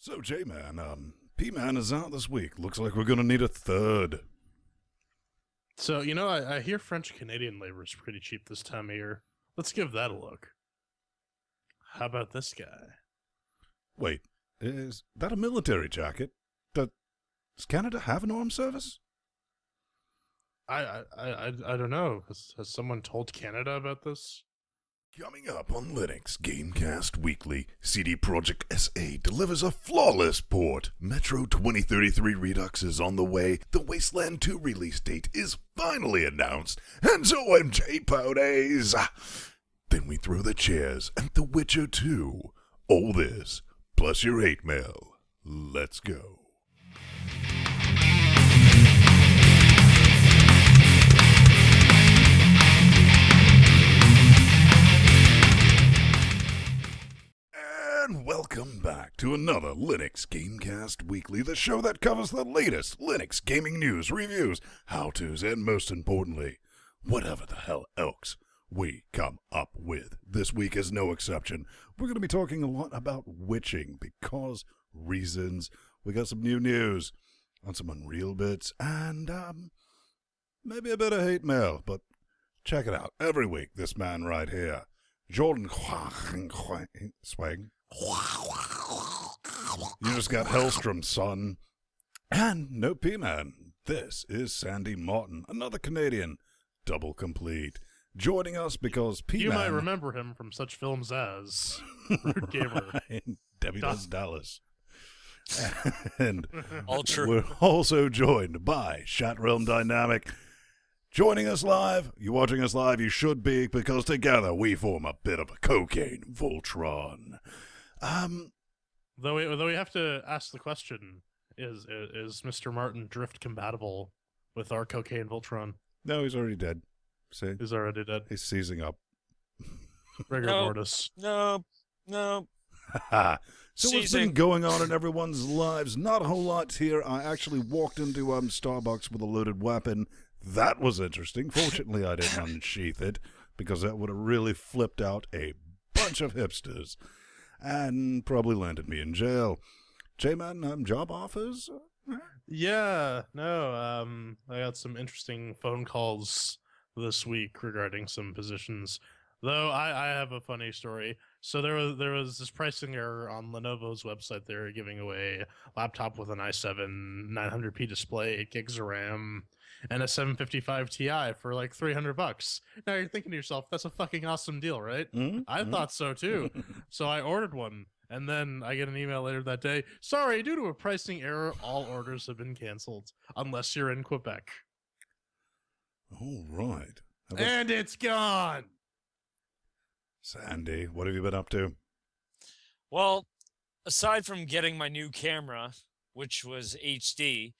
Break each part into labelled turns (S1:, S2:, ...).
S1: So, J-Man, P-Man is out this week. Looks like we're gonna need a third.
S2: So, I hear French-Canadian labor is pretty cheap this time of year. Let's give that a look. How about this guy?
S1: Wait, is that a military jacket? Does Canada have an armed service?
S2: I don't know. Has someone told Canada about this?
S1: Coming up on Linux Gamecast Weekly, CD Projekt S.A. delivers a flawless port. Metro 2033 Redux is on the way. The Wasteland 2 release date is finally announced. And ZOMG PONIES! Then we throw the chairs and The Witcher 2. All this, plus your hate mail. Let's go. And welcome back to another Linux Gamecast Weekly, the show that covers the latest Linux gaming news, reviews, how-tos, and most importantly, whatever the hell else we come up with. This week is no exception. We're going to be talking a lot about witching because reasons. We got some new news on some Unreal bits and maybe a bit of hate mail, but check it out. Every week, this man right here, Jordan Swing. You just got Hellstrom, son. And no P-Man. This is Sandy Martin, another Canadian, double complete. Joining us because P-Man...
S2: You might remember him from such films as Root Gamer.
S1: Debbie Does Dallas. And
S3: Ultra.
S1: We're also joined by Chat Realm Dynamic. Joining us live, you're watching us live, you should be, because together we form a bit of a cocaine Voltron.
S2: Though we have to ask the question, is Mr. Martin drift compatible with our cocaine Voltron?
S1: No, he's already dead. See?
S2: He's already dead.
S1: He's seizing up.
S2: Rigor mortis.
S3: No.
S1: So what's been going on in everyone's lives? Not a whole lot here. I actually walked into Starbucks with a loaded weapon. That was interesting. Fortunately, I didn't unsheath it, because that would have really flipped out a bunch of hipsters and probably landed me in jail. J-Man, job offers?
S2: Yeah, no, I got some interesting phone calls this week regarding some positions. Though I have a funny story. So there was this pricing error on Lenovo's website. They were giving away a laptop with an i7 900p display, 8 gigs of RAM, and a 755 Ti for like $300. Now you're thinking to yourself, that's a fucking awesome deal, right? I thought so too. So I ordered one, and then I get an email later that day. Sorry, due to a pricing error, all orders have been canceled unless you're in Quebec.
S1: All right.
S2: And it's gone.
S1: Sandy, what have you been up to?
S3: Well, aside from getting my new camera, which was HD,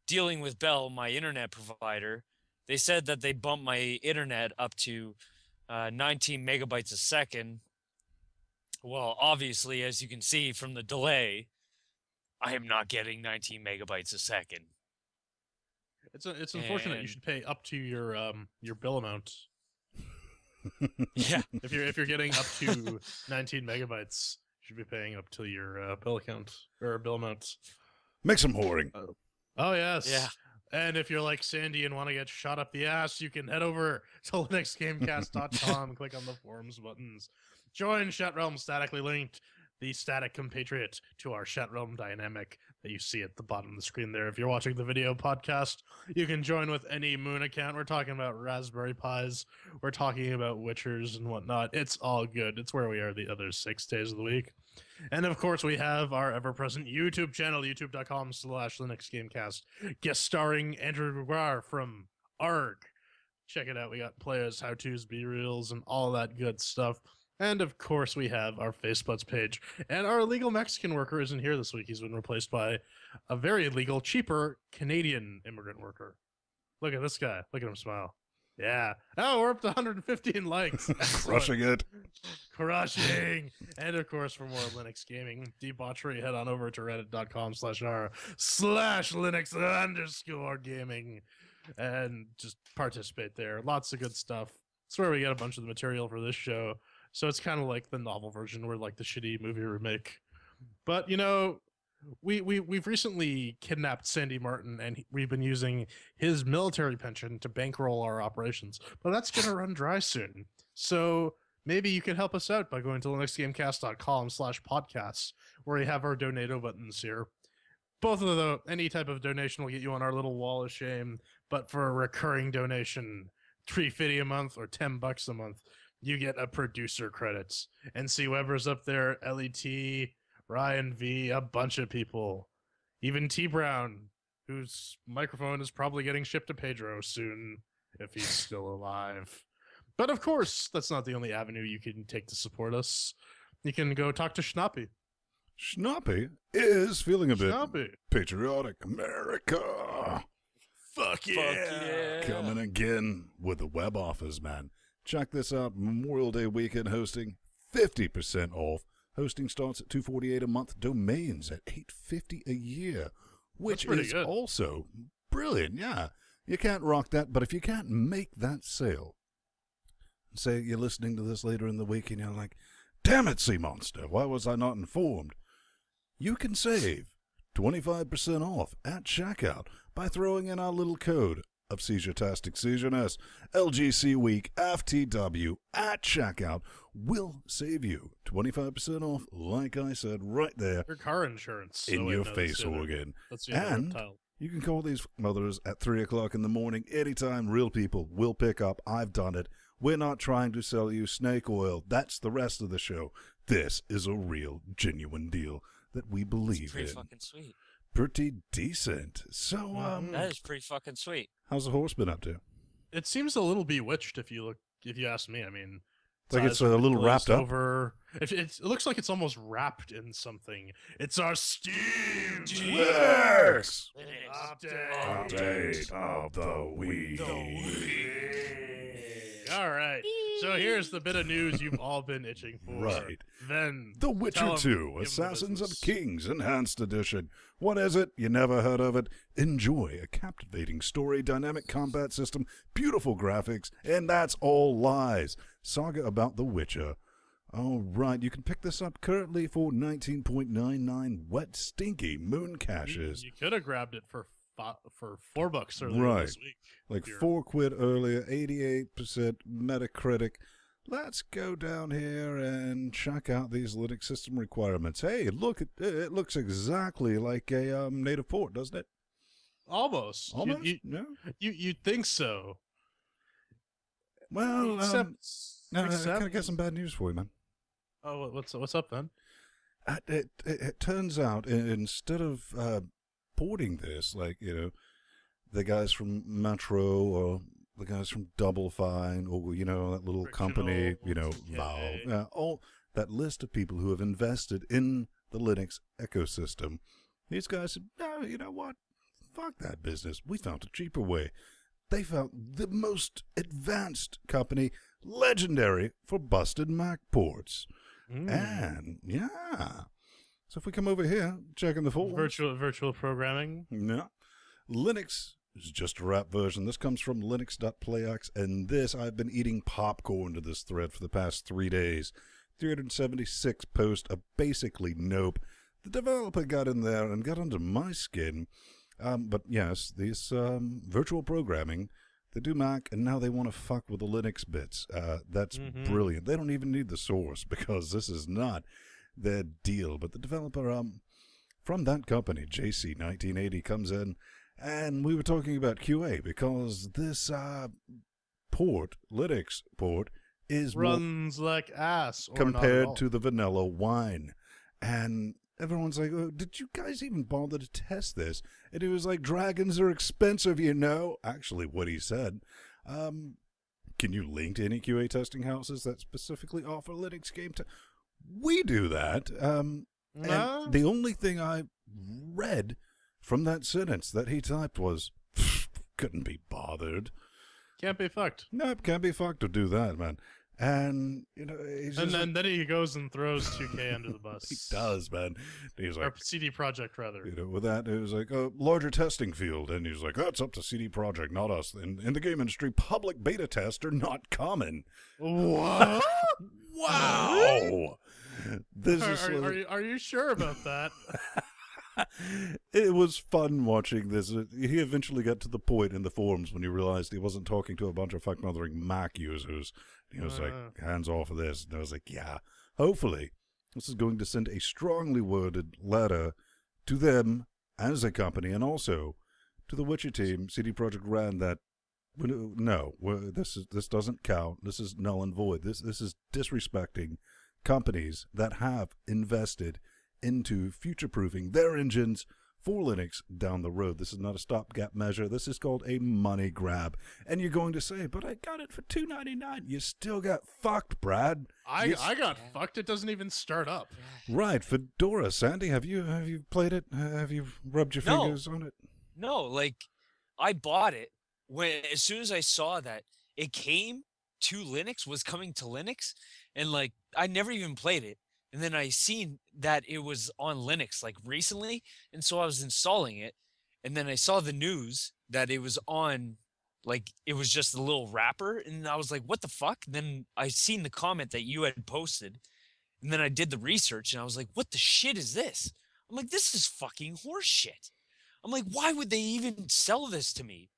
S3: dealing with Bell, my internet provider, they said that they bumped my internet up to 19 megabytes a second. Well, obviously, as you can see from the delay, I am not getting 19 megabytes a second.
S2: It's unfortunate. You should pay up to your bill amount.
S3: Yeah.
S2: If you're getting up to 19 megabytes, you should be paying up to your bill account or bill amount.
S1: Make some whoring.
S2: Oh yes.
S3: Yeah.
S2: And if you're like Sandy and want to get shot up the ass, you can head over to linuxgamecast.com, click on the forums buttons, join Chat Realm statically linked, the static compatriot to our Chat Realm dynamic that you see at the bottom of the screen there. If you're watching the video podcast, you can join with any Moon account. We're talking about Raspberry Pis. We're talking about Witchers and whatnot. It's all good. It's where we are the other 6 days of the week. And of course, we have our ever-present YouTube channel, youtube.com/LinuxGameCast, guest starring Andrew Gregoire from ARG. Check it out. We got players, how-tos, B-reels, and all that good stuff. And of course, we have our Facebuds page. And our illegal Mexican worker isn't here this week. He's been replaced by a very legal, cheaper Canadian immigrant worker. Look at this guy. Look at him smile. Yeah. Oh, we're up to 115 likes.
S1: Crushing it.
S2: Crushing. And of course, for more Linux gaming debauchery, head on over to reddit.com/r/Linux_gaming and just participate there. Lots of good stuff. It's where we get a bunch of the material for this show. So it's kind of like the novel version or like the shitty movie remake. But, we've recently kidnapped Sandy Martin, and we've been using his military pension to bankroll our operations. But that's going to run dry soon. So maybe you can help us out by going to linuxgamecast.com/podcasts, where we have our donate buttons here. Both of any type of donation will get you on our little wall of shame. But for a recurring donation, $3.50 a month or $10 a month, you get a producer credits. And C. Weber's up there, LET, Ryan V, a bunch of people. Even T. Brown, whose microphone is probably getting shipped to Pedro soon, if he's still alive. But of course, that's not the only avenue you can take to support us. You can go talk to Schnappy.
S1: Schnappy is feeling a bit
S2: Schnappy.
S1: patriotic. America.
S2: Fuck yeah.
S1: Coming again with the web offers, man. Check this out. Memorial Day weekend hosting, 50% off. Hosting starts at $248 a month. Domains at $850 a year, which is
S2: good.
S1: Also brilliant. Yeah, you can't rock that, but if you can't make that sale, say you're listening to this later in the week and you're like, damn it, Sea Monster, why was I not informed? You can save 25% off at checkout by throwing in our little code of Seizure-tastic Seizure-ness. LGC Week FTW at checkout will save you 25% off, like I said, right there
S2: Your car insurance.
S1: in your face organ.
S2: And
S1: You can call these mothers at 3 o'clock in the morning anytime. Real people will pick up. I've done it. We're not trying to sell you snake oil. That's the rest of the show. This is a real, genuine deal that we believe
S3: That's pretty
S1: in.
S3: fucking sweet.
S1: Pretty decent. So,
S3: That is pretty fucking sweet.
S1: how's the horse been up to?
S2: It seems a little bewitched if you ask me. I mean,
S1: Like it's
S2: eyes
S1: a little
S2: glazed
S1: wrapped up?
S2: over. It looks like it's almost wrapped in something. It's our Steam
S1: Linux!
S2: Update.
S1: Update of the week.
S2: All right. So here's the bit of news you've all been itching for.
S1: Right.
S2: Then
S1: The Witcher
S2: tell 'em,
S1: 2,
S2: give 'em the
S1: Assassins of
S2: business.
S1: Kings Enhanced Edition. What is it? You never heard of it? Enjoy a captivating story, dynamic combat system, beautiful graphics, and that's all lies. Saga about The Witcher. All right, you can pick this up currently for 19.99 wet, stinky moon caches.
S2: You could have grabbed it for $4 earlier
S1: Right.
S2: this week.
S1: Like
S2: You're-
S1: £4 earlier, 88% Metacritic. Let's go down here and check out these Linux system requirements. Hey, look, it looks exactly like a native port, doesn't it?
S2: Almost.
S1: Almost?
S2: You,
S1: No?
S2: you'd think so.
S1: Well,
S2: Except,
S1: I kind
S2: except-
S1: of got some bad news for you, man.
S2: Oh, what's up then?
S1: It turns out, instead of porting this, like, the guys from Metro or the guys from Double Fine or, that little company,
S2: Frictional,
S1: Valve, all that list of people who have invested in the Linux ecosystem. These guys said, no, you know what? Fuck that business. We found a cheaper way. They found the most advanced company, legendary for busted Mac ports. And, yeah. So if we come over here, checking the forums.
S2: Virtual programming.
S1: No. Linux is just a wrap version. This comes from linux.playx, and this, I've been eating popcorn to this thread for the past 3 days. 376 posts of basically nope. The developer got in there and got under my skin. But yes, these virtual programming, they do Mac, and now they want to fuck with the Linux bits. That's brilliant. They don't even need the source, because this is not their deal. But the developer from that company, JC1980, comes in, and we were talking about QA, because this port, Linux port, is
S2: Runs like ass. Or
S1: compared to the vanilla wine. And everyone's like, oh, did you guys even bother to test this? And he was like, dragons are expensive, Actually, what he said. Can you link to any QA testing houses that specifically offer Linux game We do that. And the only thing I read from that sentence that he typed was, couldn't be bothered.
S2: Can't be fucked.
S1: Nope, can't be fucked to do that, man. And, he's just
S2: And then he goes and throws 2K under the bus.
S1: he does, man. He's
S2: Or
S1: like,
S2: CD Projekt, rather.
S1: with that, it was like a larger testing field. And he's like, that's up to CD Projekt, not us. In the game industry, public beta tests are not common.
S2: What?
S1: Wow. This is
S2: Are you sure about that?
S1: It was fun watching this. He eventually got to the point in the forums when he realized he wasn't talking to a bunch of fuck-mothering Mac users. He was like, hands off of this. And I was like, yeah, hopefully this is going to send a strongly worded letter to them as a company and also to the Witcher team, CD Projekt Red, that no, this doesn't count. This is null and void. This is disrespecting companies that have invested into future-proofing their engines for Linux down the road. This is not a stopgap measure. This is called a money grab. And you're going to say, but I got it for $2.99. You still got fucked, Brad.
S2: I got fucked. It doesn't even start up.
S1: Right. Fedora. Sandy, have you played it? Have you rubbed your fingers on it?
S3: No, like, I bought it as soon as I saw that it came to Linux, was coming to Linux, and, like, I never even played it. And then I seen that it was on Linux like recently, and so I was installing it, and then I saw the news that it was on, like, it was just a little wrapper, and I was like, what the fuck? And then I seen the comment that you had posted, and then I did the research, and I was like, what the shit is this? I'm like, this is fucking horse shit. I'm like, why would they even sell this to me?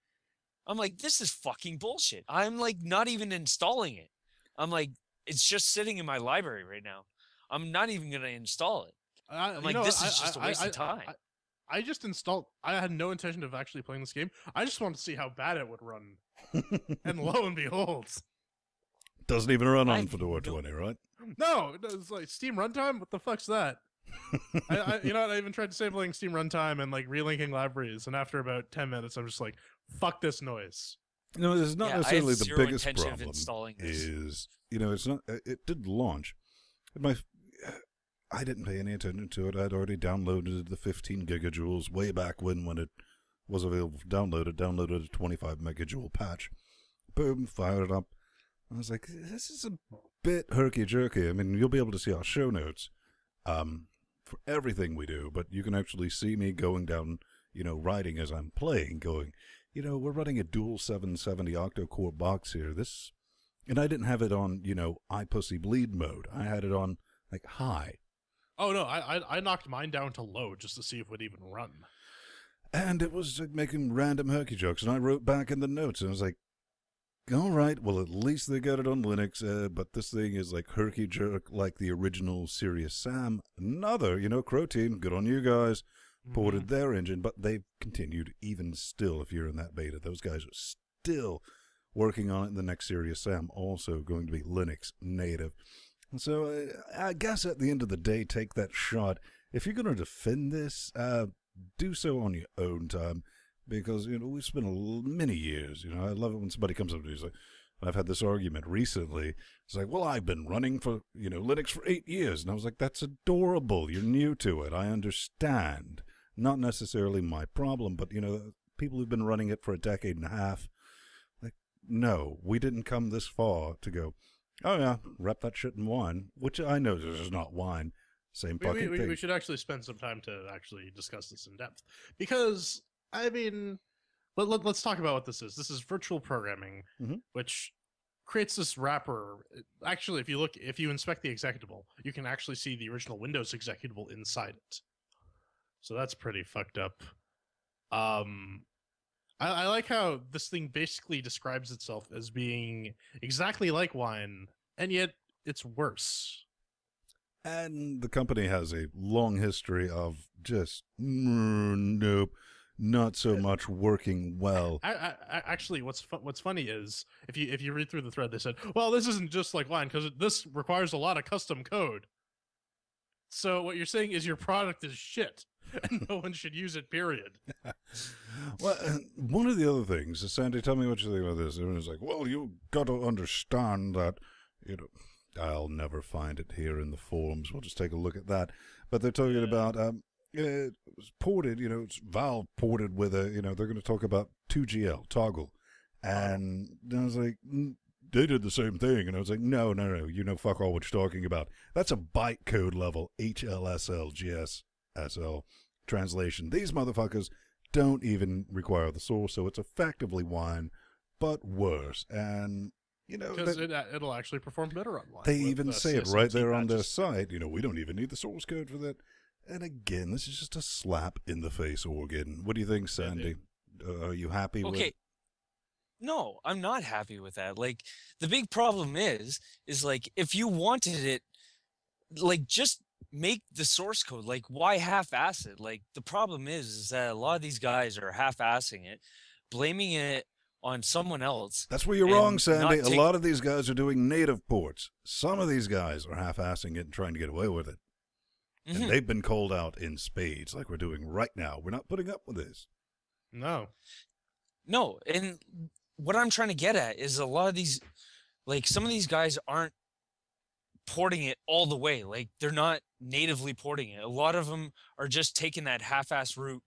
S3: I'm like, this is fucking bullshit. I'm like not even installing it. I'm like, it's just sitting in my library right now. I'm not even going to install it. I'm like, this is just a waste of time.
S2: I just installed. I had no intention of actually playing this game. I just wanted to see how bad it would run. And lo and behold.
S1: Doesn't even run on Fedora 20, right?
S2: No, it's like Steam Runtime? What the fuck's that? You know what? I even tried disabling Steam Runtime and like relinking libraries. And after about 10 minutes, I'm just like, fuck this noise.
S1: No, this is not necessarily the biggest problem.
S3: Of installing this.
S1: Is, it's not, it did launch. I didn't pay any attention to it. I'd already downloaded the 15 gigajoules way back when it was available for download. Downloaded a 25 megajoule patch. Boom, fired it up. I was like, this is a bit herky-jerky. I mean, you'll be able to see our show notes for everything we do, but you can actually see me going down, writing as I'm playing, going, we're running a dual 770 octa-core box here. And I didn't have it on, I pussy bleed mode. I had it on, like, high.
S2: Oh, no, I knocked mine down to low just to see if it would even run.
S1: And it was like, making random herky jokes, and I wrote back in the notes, and I was like, all right, well, at least they got it on Linux, but this thing is like herky jerk like the original Serious Sam. Another, Crow Team, good on you guys, ported their engine, but they've continued even still, if you're in that beta. Those guys are still working on it. The next Serious Sam also going to be Linux native. And so I guess at the end of the day, take that shot. If you're going to defend this, do so on your own time, because we've spent many years. I love it when somebody comes up to me and says, I've had this argument recently. It's like, well, I've been running for Linux for 8 years, and I was like, that's adorable. You're new to it. I understand. Not necessarily my problem, but people who've been running it for a decade and a half. Like, no, we didn't come this far to go, oh, yeah, wrap that shit in wine, which I know this is not wine. Same fucking thing.
S2: We should actually spend some time to actually discuss this in depth. Because, I mean, let's talk about what this is. This is virtual programming, which creates this wrapper. Actually, if you inspect the executable, you can actually see the original Windows executable inside it. So that's pretty fucked up. I like how this thing basically describes itself as being exactly like wine, and yet it's worse.
S1: And the company has a long history of just, nope, not so much working well.
S2: Actually, what's funny is, if you read through the thread, they said, well, this isn't just like wine, because this requires a lot of custom code. So what you're saying is your product is shit. And no one should use it, period.
S1: Well, one of the other things, Sandy, tell me what you think about this. Everyone's like, well, you got to understand that, I'll never find it here in the forums. We'll just take a look at that. But they're talking about, it was ported, it's Valve ported with they're going to talk about 2GL, toggle. And I was like, they did the same thing. And I was like, no, fuck all what you're talking about. That's a bytecode level HLSL, GSSL translation. These motherfuckers don't even require the source, so it's effectively wine, but worse. And
S2: because it'll actually perform better online.
S1: They even say it right there on their site. We don't even need the source code for that. And again, this is just a slap in the face organ. What do you think, Sandy? Are you happy with it?
S3: No, I'm not happy with that. Like, the big problem is like, if you wanted it, like, just make the source code. Like, why half-ass it? Like, the problem is that a lot of these guys are half-assing it, blaming it on someone else.
S1: That's where you're wrong, Sandy. A lot of these guys are doing native ports. Some of these guys are half-assing it and trying to get away with it. And they've been called out in spades like we're doing right now. We're not putting up with this.
S2: No,
S3: and what I'm trying to get at is a lot of these, like, some of these guys aren't porting it all the way. Like, they're not natively porting it. A lot of them are just taking that half-ass route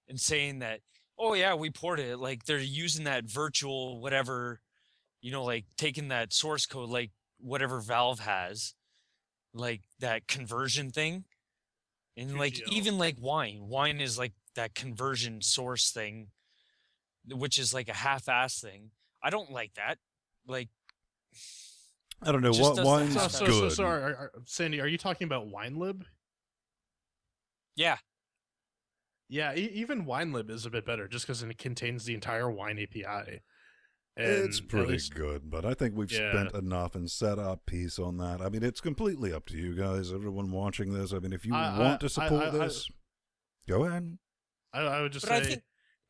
S3: and saying that, oh yeah, we ported it. Like, they're using that virtual whatever, like taking that source code, like whatever Valve has, like that conversion thing. And like, even like wine is like that conversion source thing, which is like a half-ass thing. I don't like that. Like,
S1: I don't know. Wine's good.
S2: So, Sandy, are you talking about WineLib?
S3: Yeah.
S2: Yeah, even WineLib is a bit better just because it contains the entire Wine API. And
S1: it's pretty good, but I think we've spent enough and set up piece on that. I mean, it's completely up to you guys, everyone watching this. I mean, if you want to support this, go ahead.
S2: I would just say,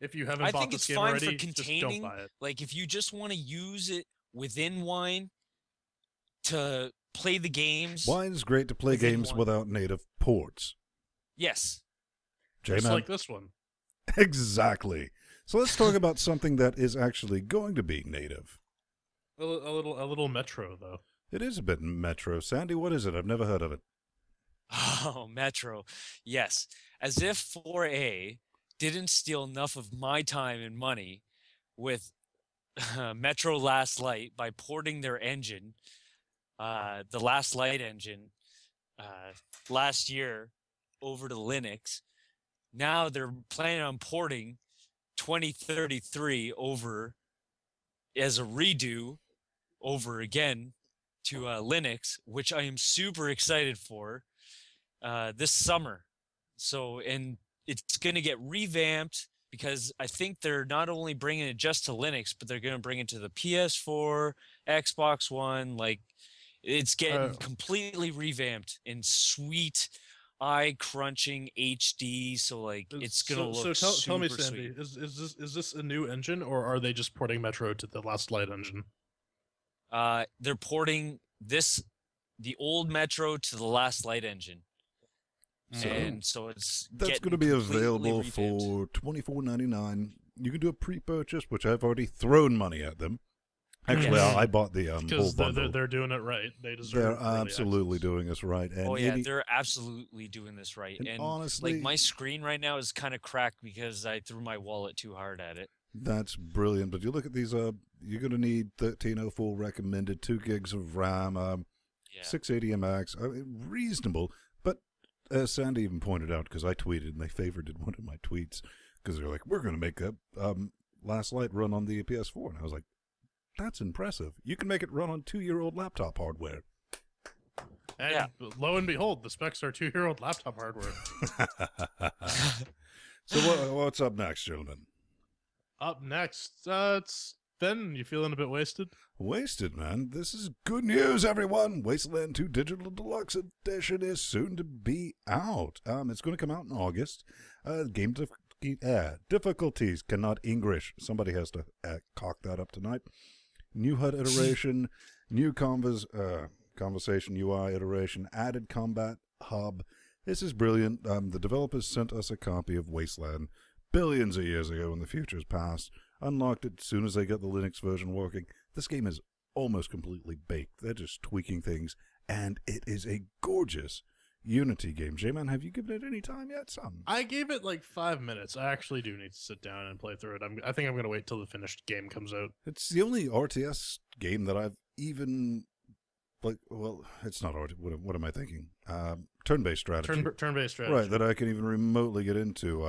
S2: if you haven't bought this game already, just don't buy it.
S3: Like, if you just want to use it within Wine to play the games.
S1: Wine's great to play games without native ports.
S3: Yes.
S2: Just like this one.
S1: Exactly. So let's talk about something that is actually going to be native.
S2: A little Metro, though.
S1: It is a bit Metro. Sandy, what is it? I've never heard of it.
S3: Oh, Metro. Yes. As if 4A didn't steal enough of my time and money with Metro Last Light by porting their engine, the Last Light engine, last year over to Linux. Now they're planning on porting 2033 over as a redo over again to Linux, which I am super excited for this summer. So, and it's going to get revamped because I think they're not only bringing it just to Linux, but they're going to bring it to the PS4, Xbox One. Like, it's getting completely revamped in sweet eye-crunching HD, so like it's gonna look. So
S2: tell me, Sandy, is this a new engine, or are they just porting Metro to the Last Light engine?
S3: They're porting the old Metro to the Last Light engine, and so that's
S1: going to be available for $24.99. You can do a pre-purchase, which I've already thrown money at them. Actually, I bought the whole bundle.
S2: They're doing it right. They deserve. They're
S1: absolutely doing this right. And
S3: they're absolutely doing this right. And
S1: honestly,
S3: like, my screen right now is kind of cracked because I threw my wallet too hard at it.
S1: That's brilliant. But you look at these. You're going to need 1304 recommended, 2 gigs of RAM, 680 MX, reasonable. But as Sandy even pointed out, because I tweeted and they favorited one of my tweets because they're like, "We're going to make a Last Light run on the PS4," and I was like, that's impressive. You can make it run on 2-year-old laptop hardware.
S2: And lo and behold, the specs are 2-year-old laptop hardware.
S1: So what's up next, gentlemen?
S2: Up next, it's Ben. You feeling a bit wasted?
S1: Wasted, man. This is good news, everyone. Wasteland 2 Digital Deluxe Edition is soon to be out. It's going to come out in August. Game difficulties cannot English. Somebody has to cock that up tonight. New HUD iteration, new conversation UI iteration, added combat hub. This is brilliant. The developers sent us a copy of Wasteland billions of years ago in the future's past, unlocked it as soon as they got the Linux version working. This game is almost completely baked. They're just tweaking things, and it is a gorgeous Unity game. J-Man, have you given it any time yet, son?
S2: I gave it like 5 minutes. I actually do need to sit down and play through it. I think I'm going to wait till the finished game comes out.
S1: It's the only RTS game that I've even, like, well, it's not RTS. What am I thinking? Turn-based strategy.
S2: Turn-based strategy.
S1: Right, that I can even remotely get into.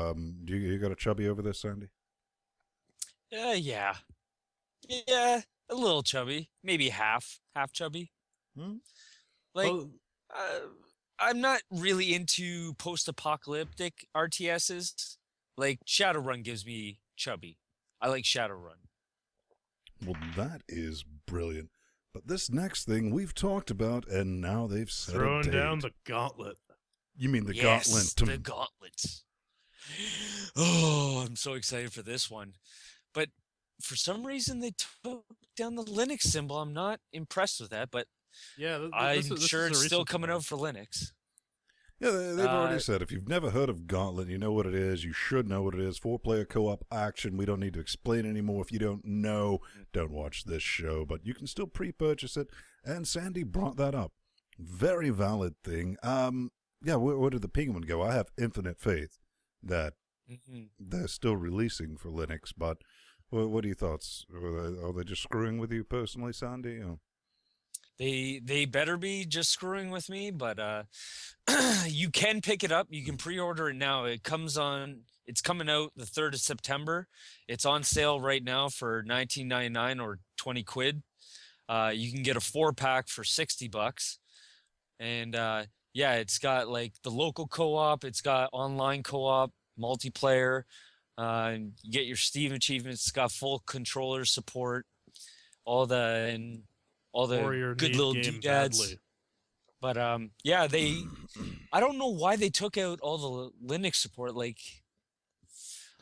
S1: You got a chubby over this, Sandy?
S3: Yeah. Yeah, a little chubby. Maybe half chubby.
S1: Hmm?
S3: Like, I'm not really into post-apocalyptic RTSs. Like Shadowrun gives me chubby. I like Shadowrun.
S1: Well, that is brilliant. But this next thing we've talked about, and now they've set a
S2: Throwing
S1: date.
S2: down the gauntlet.
S1: You mean the
S3: Yes,
S1: gauntlet?
S3: the gauntlets. Oh, I'm so excited for this one. But for some reason, they took down the Linux symbol. I'm not impressed with that, but
S2: Yeah,
S3: I'm sure it's still coming out for Linux.
S1: Yeah, they've already said if you've never heard of Gauntlet, you know what it is. You should know what it is. 4-player co-op action. We don't need to explain anymore. If you don't know, don't watch this show. But you can still pre-purchase it. And Sandy brought that up. Very valid thing. Yeah, where did the penguin go? I have infinite faith that they're still releasing for Linux. But what are your thoughts? Are they just screwing with you personally, Sandy? Or?
S3: They better be just screwing with me, but you can pick it up. You can pre-order it now. It's coming out the 3rd of September. It's on sale right now for $19.99 or 20 quid. You can get a 4-pack for $60. And yeah, it's got like the local co-op, it's got online co-op, multiplayer. You get your Steam achievements, it's got full controller support, all the good little doodads. But yeah, I don't know why they took out all the Linux support. Like,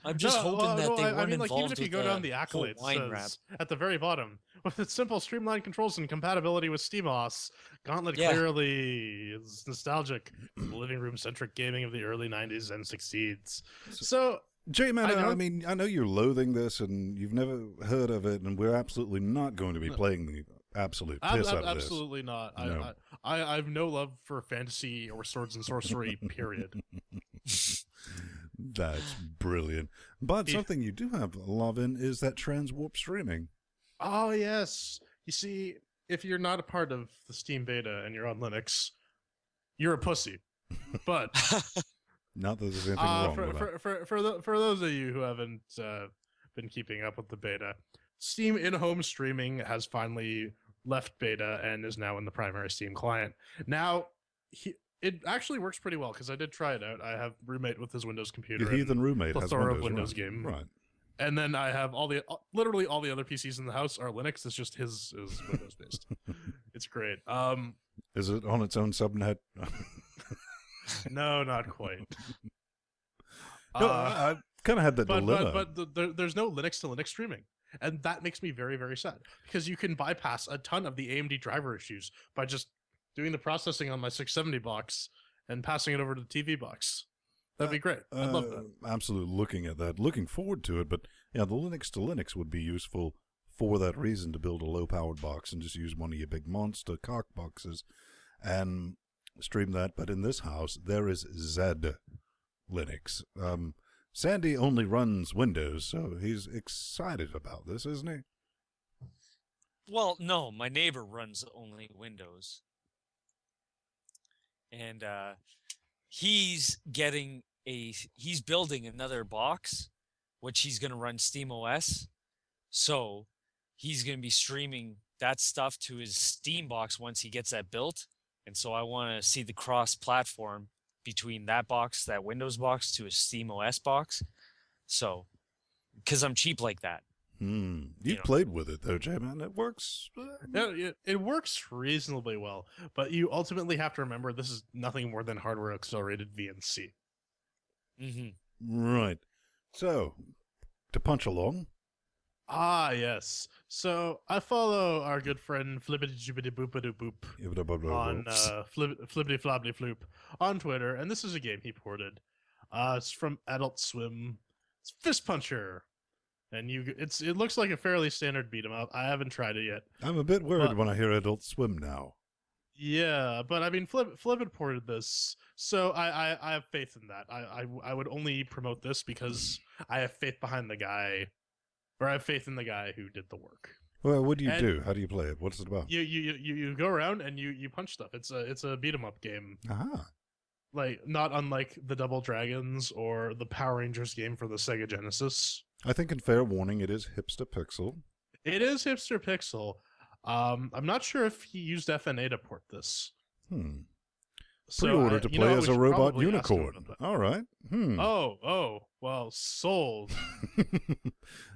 S3: I'm just hoping that they weren't involved
S2: even if you
S3: with
S2: go down the accolades,
S3: wine wrap.
S2: at the very bottom, with its simple, streamlined controls and compatibility with SteamOS, Gauntlet
S3: Yeah.
S2: clearly is nostalgic, living room-centric gaming of the early '90s and succeeds. So,
S1: J-Man, I mean, I know you're loathing this and you've never heard of it, and we're absolutely not going to be playing the absolute piss out of this.
S2: Absolutely not.
S1: No.
S2: I have no love for fantasy or swords and sorcery, period.
S1: That's brilliant. But something you do have love in is that transwarp streaming.
S2: Oh, yes. You see, if you're not a part of the Steam beta and you're on Linux, you're a pussy. But
S1: not that there's anything wrong with that.
S2: For those of you who haven't been keeping up with the beta, Steam in-home streaming has finally left beta and is now in the primary Steam client. Now, it actually works pretty well because I did try it out. I have roommate with his Windows computer.
S1: Your heathen roommate has
S2: Windows
S1: right.
S2: game.
S1: Right.
S2: And then I have literally all the other PCs in the house are Linux. It's just his is Windows based. It's great.
S1: Is it on its own subnet?
S2: No, not quite.
S1: No, I kind of had that dilemma.
S2: But there's no Linux to Linux streaming. And that makes me very, very sad because you can bypass a ton of the AMD driver issues by just doing the processing on my 670 box and passing it over to the TV box. That'd be great. I'd love that.
S1: Absolutely looking at that. Looking forward to it. But yeah, the Linux to Linux would be useful for that reason, to build a low-powered box and just use one of your big monster cock boxes and stream that. But in this house, there is Z Linux. Sandy only runs Windows, so he's excited about this, isn't he?
S3: Well, no, my neighbor runs only Windows. And he's building another box, which he's going to run SteamOS. So he's going to be streaming that stuff to his Steam box once he gets that built. And so I want to see the cross-platform between that box, that Windows box, to a SteamOS box. So, because I'm cheap like that.
S1: You've played with it, though, J-Man. It works.
S2: It works reasonably well, but you ultimately have to remember this is nothing more than hardware accelerated VNC.
S1: Right. So, to punch along.
S2: Ah, yes. So I follow our good friend Flippity Jibbity Boopity Boop on Flippity Floppity Floop on Twitter, and this is a game he ported. It's from Adult Swim. It's Fist Puncher, and it looks like a fairly standard beat 'em up. I haven't tried it yet.
S1: I'm a bit worried when I hear Adult Swim now.
S2: Yeah, but I mean, Flippin ported this, so I have faith in that. I would only promote this because I have faith behind the guy. Or I have faith in the guy who did the work.
S1: Well, what do you do? How do you play it? What's it about?
S2: You go around and you punch stuff. It's a beat 'em up game.
S1: Aha.
S2: Like, not unlike the Double Dragons or the Power Rangers game for the Sega Genesis.
S1: I think in fair warning, it is Hipster Pixel.
S2: It is Hipster Pixel. I'm not sure if he used FNA to port this. So
S1: Pre-order to
S2: you
S1: play
S2: know what,
S1: as
S2: we
S1: a
S2: should
S1: robot
S2: probably ask him
S1: unicorn.
S2: about that.
S1: All right.
S2: Well, sold.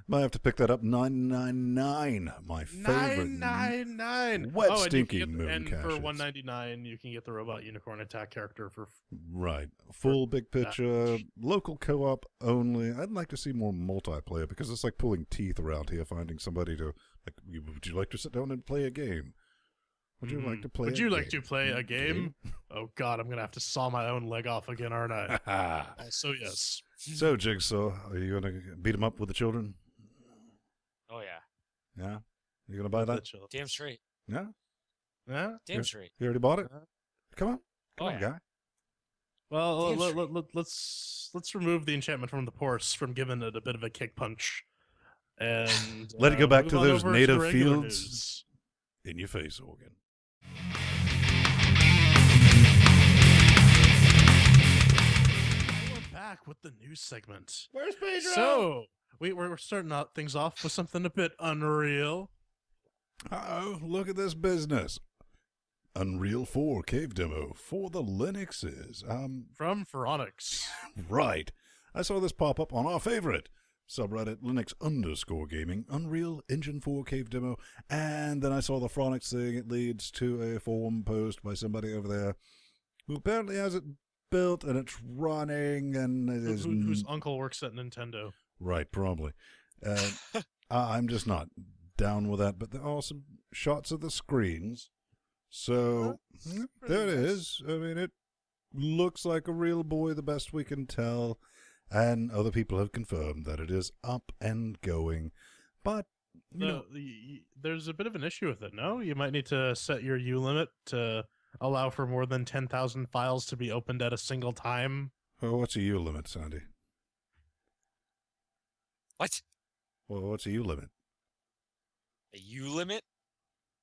S1: Might have to pick that up. 999, my favorite.
S2: 999.
S1: Wet,
S2: and
S1: stinky
S2: you can
S1: moon
S2: and for
S1: caches.
S2: 199, you can get the robot unicorn attack character for.
S1: Right. Full big picture, local co-op only. I'd like to see more multiplayer because it's like pulling teeth around here, finding somebody to, like, would you like to sit down and play a game? Would you like to play
S2: Would you like to play a game? Oh, God, I'm going to have to saw my own leg off again, aren't I? Also, yes.
S1: So, Jigsaw, are you going to beat him up with the children?
S3: Oh yeah.
S1: Yeah? You going to buy that?
S3: Damn straight.
S1: Yeah?
S2: Yeah?
S3: Damn straight.
S1: You already bought it? Come on. Come
S3: Oh,
S1: on,
S3: yeah.
S1: guy.
S2: Well,
S3: Damn
S2: let's remove the enchantment from the horse from giving it a bit of a kick punch, and
S1: Let it go back
S2: move
S1: to
S2: on
S1: those
S2: over
S1: native
S2: regular
S1: fields.
S2: news.
S1: In your face, Organ.
S2: We're back with the news segment.
S1: Where's Pedro?
S2: So we're starting out things off with something a bit unreal.
S1: Uh-oh, look at this business. Unreal 4 cave demo for the Linuxes.
S2: From Phoronix.
S1: Right. I saw this pop up on our favorite subreddit, Linux_gaming, Unreal Engine 4 cave demo, and then I saw the Phoronix thing. It leads to a forum post by somebody over there who apparently has it built and it's running and it is...
S2: Whose uncle works at Nintendo.
S1: Right, probably. I'm just not down with that, but there are some shots of the screens. So, there it is. I mean, it looks like a real boy, the best we can tell. And other people have confirmed that it is up and going. But, you know...
S2: There's a bit of an issue with it, no? You might need to set your U limit to allow for more than 10,000 files to be opened at a single time.
S1: Well, what's a U limit, Sandy?
S3: What?
S1: Well, what's a U limit?
S3: A U limit?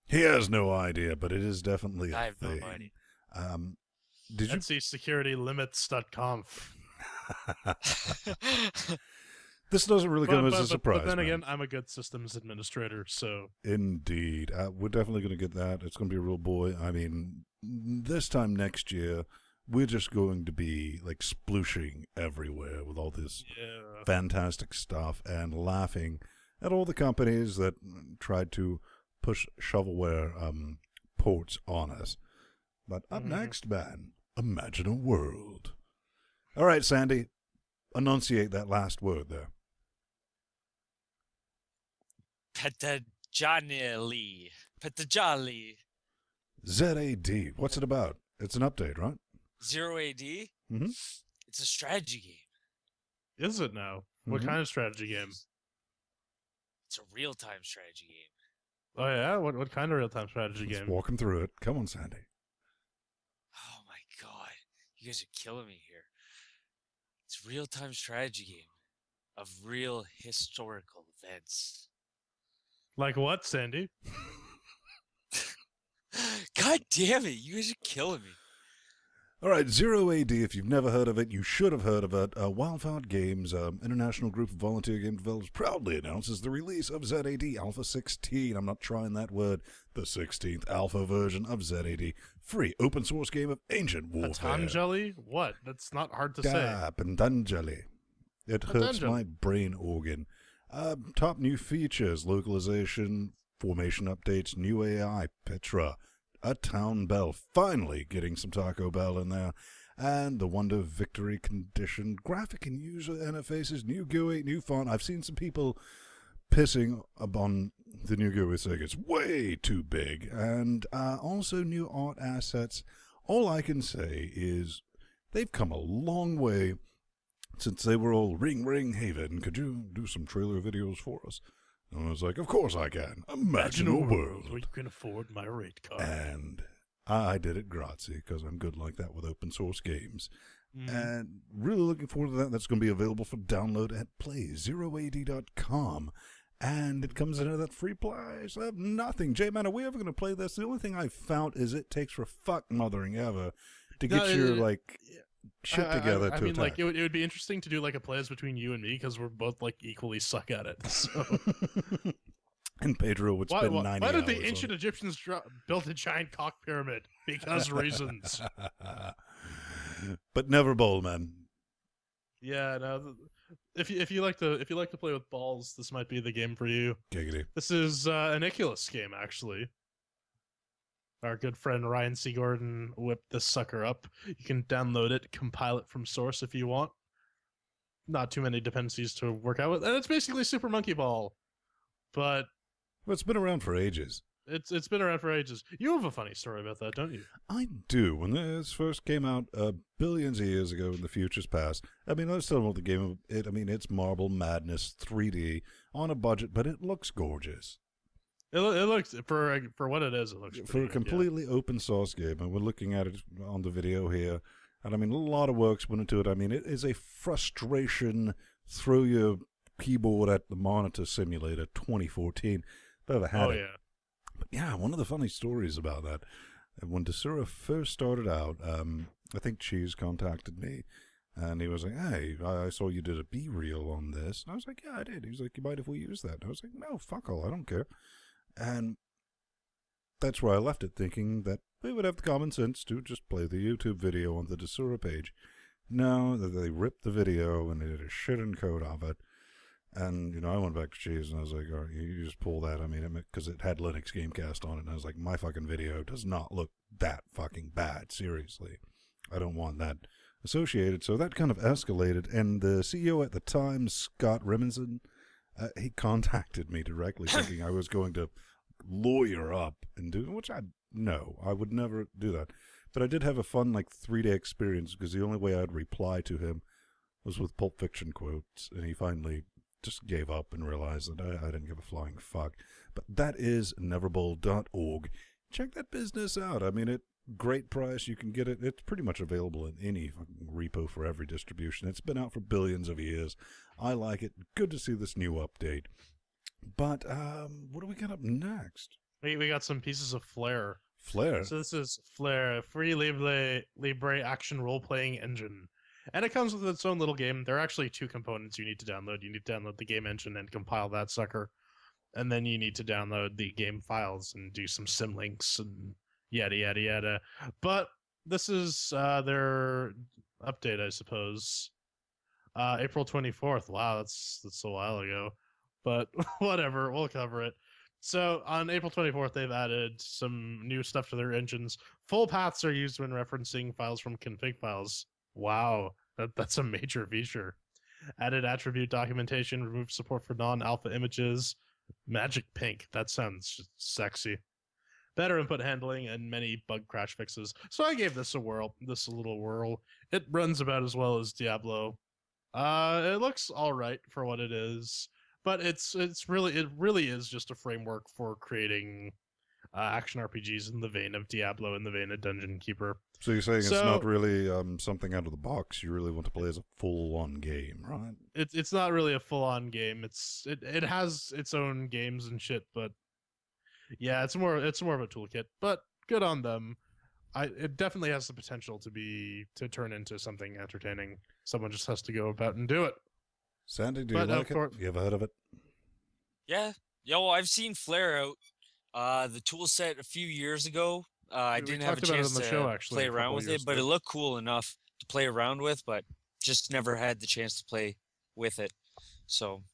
S1: He has no idea, but it is definitely a
S3: I have
S1: thing.
S3: no idea.
S1: Did you...
S2: NCSecurityLimits.com.
S1: This doesn't really come as a surprise.
S2: But then
S1: man.
S2: again, I'm a good systems administrator, so...
S1: Indeed. We're definitely going to get that. It's going to be a real boy. I mean, this time next year, we're just going to be, like, splooshing everywhere with all this fantastic stuff and laughing at all the companies that tried to push shovelware ports on us. But up next, man, imagine a world. All right, Sandy, enunciate that last word there.
S3: Petajali. Petajali.
S1: ZAD. What's it about? It's an update, right?
S3: 0AD?
S1: Mm-hmm.
S3: It's a strategy game.
S2: Is it now? What kind of strategy game?
S3: It's a real-time strategy game.
S2: Oh, yeah? What kind of real-time strategy
S1: Let's
S2: game?
S1: walk him through it. Come on, Sandy.
S3: Oh my god. You guys are killing me here. It's a real-time strategy game of real historical events.
S2: Like what, Sandy?
S3: God damn it, you guys are killing me.
S1: All right, 0AD, if you've never heard of it, you should have heard of it. Wildfire Games, international group of volunteer game developers, proudly announces the release of ZAD Alpha 16. I'm not trying that word. The 16th alpha version of ZAD. Free open source game of ancient warfare.
S2: Patanjali? What? That's not hard to say.
S1: Patanjali. It hurts
S2: Patanjali.
S1: my brain organ. Top new features, localization, formation updates, new AI, Petra, a town bell, finally getting some Taco Bell in there, and the Wonder Victory condition, graphic and user interfaces, new GUI, new font. I've seen some people pissing upon the new GUI saying it's way too big, and also new art assets. All I can say is they've come a long way since they were all ring, ring, Haven. Could you do some trailer videos for us? And I was like, of course I can. Imagine a world
S2: where you can afford my rate card.
S1: And I did it grazie, because I'm good like that with open source games. And really looking forward to that. That's going to be available for download at play0ad.com. And it comes in at that free price of nothing. J-Man, are we ever going to play this? The only thing I've found is it takes for fuck mothering ever to get your, like, shit together to attack.
S2: Like, it would be interesting to do, like, a plays between you and me, because we're both, like, equally suck at it. So.
S1: And Pedro would spend 90
S2: why did
S1: hours
S2: the ancient Egyptians build a giant cock pyramid? Because reasons.
S1: But never bowl, man.
S2: Yeah, no. If you like to play with balls, this might be the game for you.
S1: Giggity.
S2: This is an Iculus game, actually. Our good friend Ryan C. Gordon whipped this sucker up. You can download it, compile it from source if you want. Not too many dependencies to work out with, and it's basically Super Monkey Ball, but
S1: Well, it's been around for ages.
S2: it's been around for ages. You have a funny story about that, don't you?
S1: I do. When this first came out billions of years ago in the future's past, I mean, let's tell them what the game. I mean, it's Marble Madness 3D on a budget, but it looks gorgeous.
S2: It looks for what it is. It looks
S1: For a
S2: good,
S1: completely open source game, and we're looking at it on the video here, and I mean, a lot of work's went into it. I mean, it is a frustration. Throw your keyboard at the monitor simulator 2014. If I ever had
S2: Oh
S1: it.
S2: yeah.
S1: But yeah, one of the funny stories about that, when Desura first started out, I think Cheese contacted me, and he was like, hey, I saw you did a B-reel on this. And I was like, yeah, I did. He was like, you mind if we use that? And I was like, no, fuck all, I don't care. And that's where I left it, thinking that we would have the common sense to just play the YouTube video on the Desura page. No, they ripped the video, and they did a shit encode of it. And, you know, I went back to Cheese, and I was like, all right, you just pull that. I mean, because it had LinuxGameCast on it, and I was like, my fucking video does not look that fucking bad, seriously. I don't want that associated. So that kind of escalated, and the CEO at the time, Scott Riminson, he contacted me directly thinking I was going to lawyer up and do, which I would never do that. But I did have a fun, like, 3-day experience, because the only way I'd reply to him was with Pulp Fiction quotes, and he finally just gave up and realized that I didn't give a flying fuck. But that is neverbowl.org. Check that business out. I mean, great price. You can get it. It's pretty much available in any fucking repo for every distribution. It's been out for billions of years. I like it. Good to see this new update. But what do we got up next?
S2: We got some pieces of Flare.
S1: Flare.
S2: So this is Flare, a free libre action role-playing engine. And it comes with its own little game. There are actually 2 components you need to download. You need to download the game engine and compile that sucker. And then you need to download the game files and do some symlinks and yada, yada, yada. But this is their update, I suppose. April 24th. Wow, that's a while ago. But whatever, we'll cover it. So on April 24th, they've added some new stuff to their engines. Full paths are used when referencing files from config files. Wow, that's a major feature. Added attribute documentation, removed support for non-alpha images. Magic pink, that sounds sexy. Better input handling and many bug crash fixes. So I gave this a little whirl. It runs about as well as Diablo. It looks all right for what it is, but it really is just a framework for creating action RPGs in the vein of Diablo, in the vein of Dungeon Keeper.
S1: So you're saying it's not really something out of the box. You really want to play as a full-on game, right?
S2: It's not really a full-on game. It has its own games and shit, but yeah, it's more of a toolkit. But good on them. It definitely has the potential to turn into something entertaining. Someone just has to go about and do it.
S1: Sandy, do you like it? You ever heard of it?
S3: Yeah. Yo, I've seen Flare out. The tool set a few years ago. I didn't have a chance to play around with it, but it looked cool enough to play around with, but just never had the chance to play with it. So,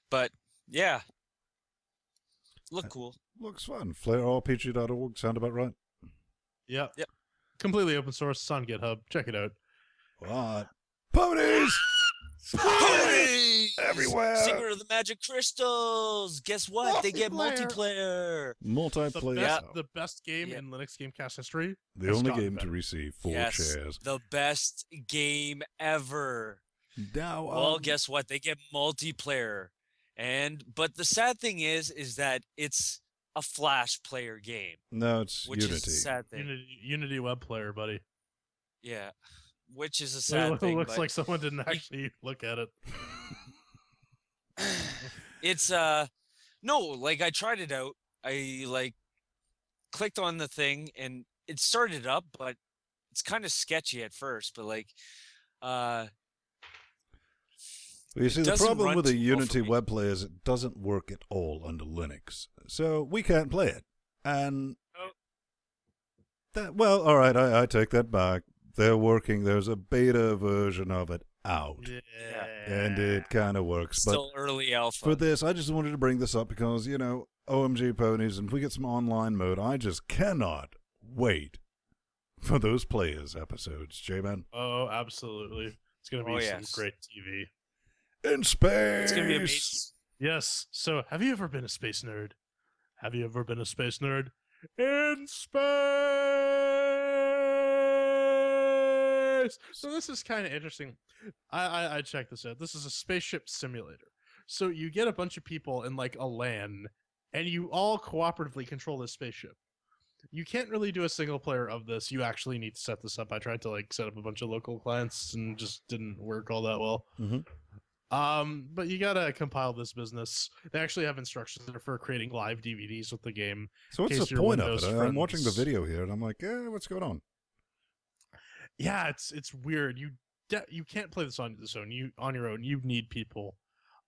S3: but yeah, look cool.
S1: Looks fun. FlareRPG.org, sound about right?
S2: Yep.
S3: Yep.
S2: Completely open source. It's on GitHub. Check it out.
S1: What? Ponies!
S3: Ponies!
S1: Everywhere!
S3: Secret of the Magic Crystals! Guess what? They get multiplayer!
S1: Multiplayer.
S2: The best game in Linux Gamecast history.
S1: The only game to receive 4 shares.
S3: The best game ever.
S1: Now,
S3: well, guess what? They get multiplayer. But the sad thing is that it's a Flash player game.
S1: No, it's
S3: which
S1: Unity.
S3: Is a sad thing.
S2: Unity web player, buddy.
S3: Yeah, which is a sad thing.
S2: It looks like someone didn't actually look at it.
S3: It's no, like I tried it out. I clicked on the thing and it started up, but it's kind of sketchy at first. But
S1: You see, the
S3: doesn't
S1: problem
S3: run
S1: with a
S3: too well for
S1: Unity
S3: me.
S1: web player is it doesn't work at all under Linux. So we can't play it. And, well, all right, I take that back. They're working. There's a beta version of it out.
S2: Yeah.
S1: And it kind of works.
S3: Still early alpha.
S1: For this, I just wanted to bring this up because, OMG Ponies, and if we get some online mode, I just cannot wait for those Players episodes, J-Man.
S2: Oh, absolutely. It's going to be some great TV.
S1: In space!
S3: It's going to be amazing.
S2: Yes. So, have you ever been a space nerd? Have you ever been a space nerd? In space! So this is kind of interesting. I checked this out. This is a spaceship simulator. So you get a bunch of people in like a LAN, and you all cooperatively control this spaceship. You can't really do a single player of this. You actually need to set this up. I tried to like set up a bunch of local clients and just didn't work all that well.
S1: Mm-hmm.
S2: But you gotta compile this business. They actually have instructions for creating live DVDs with the game.
S1: So what's the point of it? I'm watching the video here, and I'm like, what's going on?
S2: Yeah, it's weird. You can't play this on your own. You need people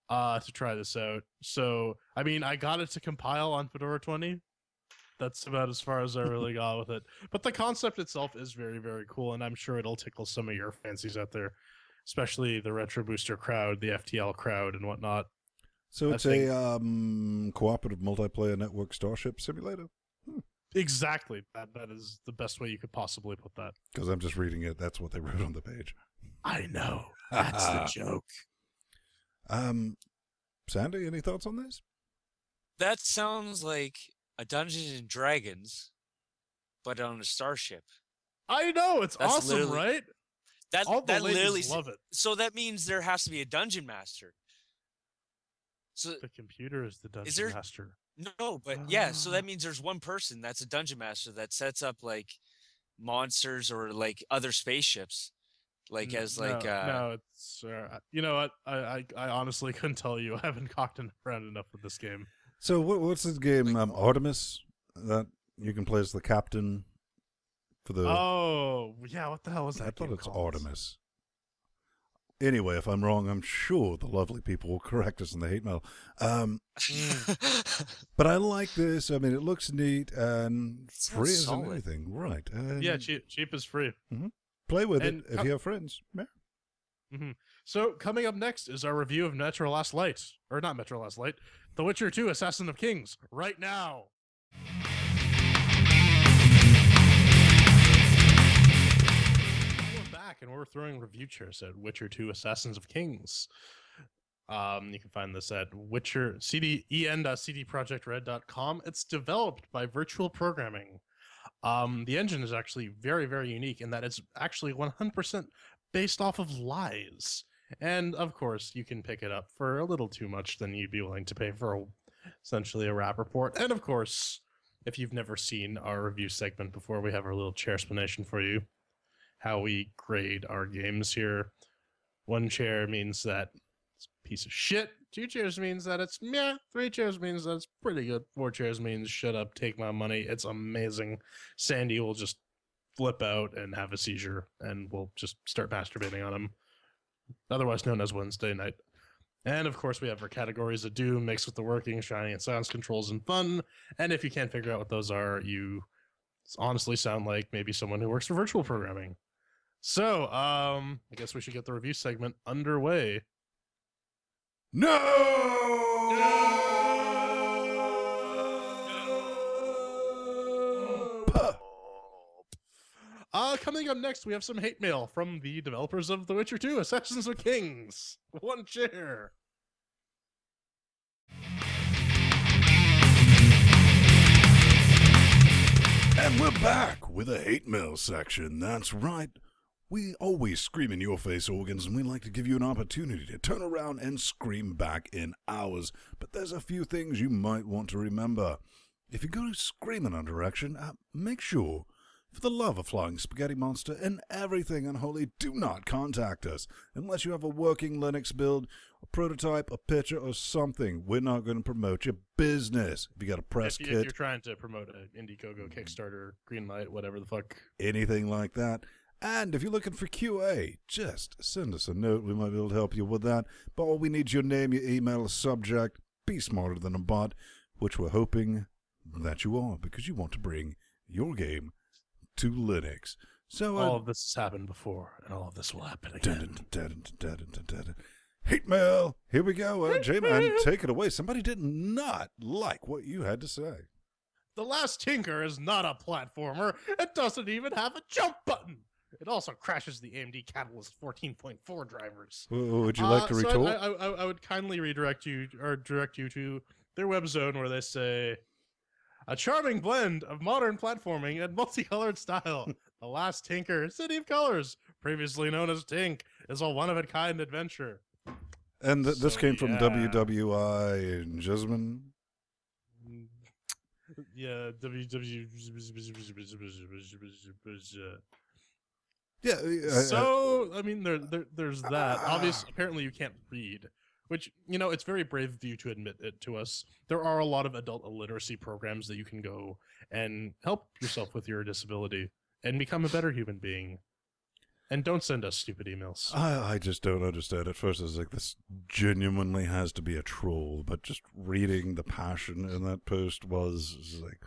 S2: to try this out. So I mean, I got it to compile on Fedora 20. That's about as far as I really got with it. But the concept itself is very, very cool, and I'm sure it'll tickle some of your fancies out there, especially the Retro Booster crowd, the FTL crowd, and whatnot.
S1: So it's a cooperative multiplayer network Starship simulator?
S2: Exactly. That is the best way you could possibly put that.
S1: Because I'm just reading it. That's what they wrote on the page.
S2: I know. That's the joke.
S1: Sandy, any thoughts on this?
S3: That sounds like a Dungeons and Dragons, but on a starship.
S2: I know. It's awesome, right? All the ladies love it.
S3: So that means there has to be a dungeon master. So
S2: the computer is the dungeon master.
S3: No, but yeah, so that means there's one person that's a dungeon master that sets up like monsters or like other spaceships, like
S2: no, it's you know what? I honestly couldn't tell you. I haven't cocked around enough with this game.
S1: So what's this game? Artemis, that you can play as the captain for the.
S2: Oh yeah, what the hell was that?
S1: I thought it's Artemis. Anyway, if I'm wrong, I'm sure the lovely people will correct us in the hate mail. But I like this. I mean, it looks neat and free as anything. Right. And
S2: yeah, cheap is free.
S1: Mm-hmm. Play with it if you have friends. Yeah.
S2: Mm-hmm. So coming up next is our review of Metro Last Light. Or not Metro Last Light. The Witcher 2 Assassin of Kings. Right now. And we're throwing review chairs at Witcher 2 Assassins of Kings. You can find this at en.cdprojectred.com. It's developed by Virtual Programming. The engine is actually very, very unique in that it's actually 100% based off of lies. And of course, you can pick it up for a little too much than you'd be willing to pay for essentially a rap report. And of course, if you've never seen our review segment before, we have our little chair explanation for you. How we grade our games here. 1 chair means that it's a piece of shit. 2 chairs means that it's meh. 3 chairs means that it's pretty good. 4 chairs means shut up, take my money. It's amazing. Sandy will just flip out and have a seizure, and we'll just start masturbating on him. Otherwise known as Wednesday night. And of course, we have our categories of Doom mixed with the working, shiny, and sounds controls and fun. And if you can't figure out what those are, you honestly sound like maybe someone who works for Virtual Programming. So, I guess we should get the review segment underway.
S1: No!
S2: Coming up next, we have some hate mail from the developers of The Witcher 2 Assassins of Kings. 1 chair.
S1: And we're back with a hate mail section. That's right. We always scream in your face, organs, and we like to give you an opportunity to turn around and scream back in ours. But there's a few things you might want to remember. If you're going to scream in our direction, make sure, for the love of Flying Spaghetti Monster and everything unholy, do not contact us. Unless you have a working Linux build, a prototype, a picture, or something, we're not going to promote your business. If you got a press kit,
S2: if you're trying to promote an Indiegogo, Kickstarter, Greenlight, whatever the fuck.
S1: Anything like that. And if you're looking for QA, just send us a note. We might be able to help you with that. But all we need is your name, your email, a subject. Be smarter than a bot, which we're hoping that you are, because you want to bring your game to Linux. So
S2: all of this has happened before, and all of this will happen again.
S1: Hate mail. Here we go. J-Man, take it away. Somebody did not like what you had to say.
S2: The Last Tinker is not a platformer. It doesn't even have a jump button. It also crashes the AMD Catalyst 14.4 drivers.
S1: Would you like to retort?
S2: I would kindly direct you to their web zone where they say, a charming blend of modern platforming and multicolored style. The Last Tinker, City of Colors, previously known as Tink, is a one-of-a-kind adventure.
S1: And this came from WWI and Jasmine.
S2: Yeah,
S1: Yeah.
S2: So I mean, there's that. Obviously, apparently, you can't read, which it's very brave of you to admit it to us. There are a lot of adult illiteracy programs that you can go and help yourself with your disability and become a better human being. And don't send us stupid emails.
S1: I just don't understand. At first, I was like, this genuinely has to be a troll. But just reading the passion in that post was like,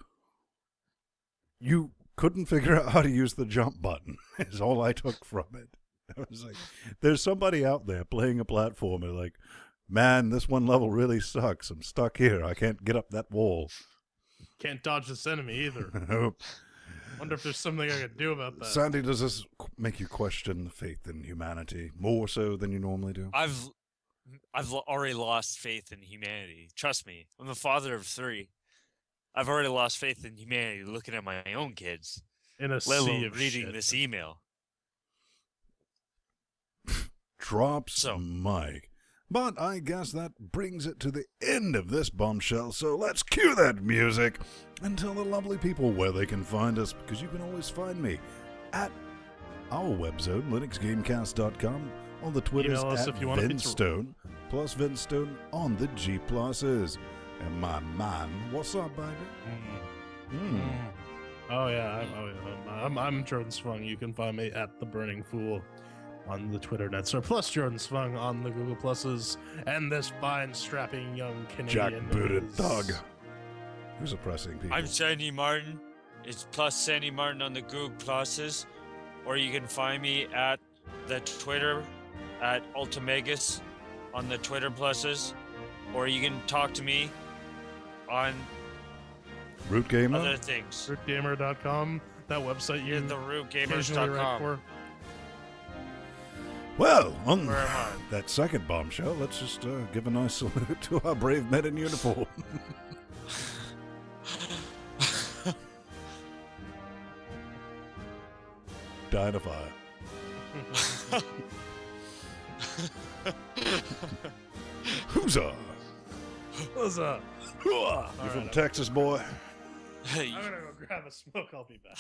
S1: you couldn't figure out how to use the jump button, is all I took from it. I was like, there's somebody out there playing a platformer like, man, this one level really sucks. I'm stuck here. I can't get up that wall.
S2: Can't dodge this enemy either.
S1: Nope.
S2: Wonder if there's something I could do about that.
S1: Sandy, does this make you question faith in humanity more so than you normally do?
S3: I've already lost faith in humanity. Trust me, I'm the father of 3. I've already lost faith in humanity looking at my own kids.
S2: In a
S3: let
S2: sea
S3: alone
S2: of
S3: reading
S2: shit.
S3: this email.
S1: Drops Mike. But I guess that brings it to the end of this bombshell, so let's cue that music and tell the lovely people where they can find us, because you can always find me at our webzone, LinuxGameCast.com, on the Twitters at Vinstone, plus Vinstone on the G+. And my man, what's up, baby?
S2: Oh yeah, I'm Jordan Swung. You can find me at The Burning Fool on the Twitter nets, or plus Jordan Swung on the Google Pluses, and this fine, strapping young Canadian
S1: jackbooted thug. Who's oppressing people?
S3: I'm Sandy Martin. It's plus Sandy Martin on the Google Pluses, or you can find me at the Twitter at Ultimagus on the Twitter Pluses, or you can talk to me on
S1: Root Gamer?
S3: other things.
S2: Rootgamer.com, that website you
S3: the
S2: occasionally write for.
S3: rootgamers.com.
S1: Well, on
S3: Where am I?
S1: that second bombshell, let's just give a nice salute to our brave men in uniform. Dynafire. Hoozah!
S2: Huzzah!
S1: You from Texas, boy?
S2: I'm gonna go grab a smoke. I'll be back.